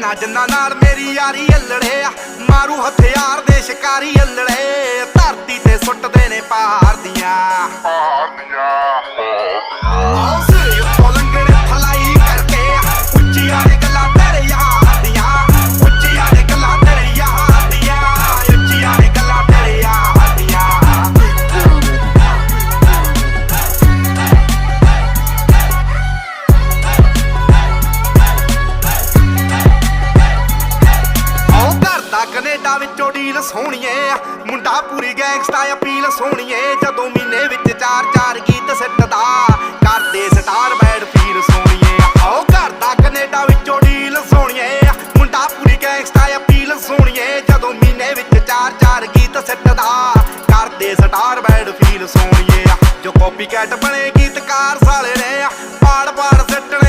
ਜਿੰਨਾ ਜਿੰਨਾ ਨਾਲ ਮੇਰੀ ਯਾਰੀ ਅਲੜੇ ਮਾਰੂ ਹਥਿਆਰ ਦੇ ਸ਼ਿਕਾਰੀ ਅਲੜੇ ਧਰਤੀ ਤੇ ਸੁੱਟਦੇ ਨੇ ਪਹਾੜ ਦੀਆਂ ਸਿਰੇ ਉੱਤੋਂ ਲੰਘਣੇ ਫਲਾਈ ਕਰਕੇ ਉੱਚੀਆਂ ਨੇ ਗੱਲਾਂ ਤੇਰੇ ਯਾਰ ਦੀਆਂ ਉੱਚੀਆਂ ਨੇ ਗੱਲਾਂ ਤੇਰੇ ਯਾਰ ਦੀਆਂ ਉੱਚੀਆਂ ਨੇ ਗੱਲਾਂ ਤੇਰੇ ਯਾਰ ਦੀਆਂ ਕੈਨੇਡਾ ਵਿੱਚੋਂ ਡੀਲ ਸੋਹਣੀਏ ਮੁੰਡਾ ਪੂਰੀ ਗੈਂਗਸਟਾ ਅਪੀਲ ਸੋਹਣੀਏ ਜਦੋਂ ਮਹੀਨੇ ਵਿੱਚ 4-4 ਗੀਤ ਸਿੱਟਦਾ ਕਰਦੇ ਸਟਾਰ ਬੈਡ ਫੀਲ ਸੋਹਣੀਏ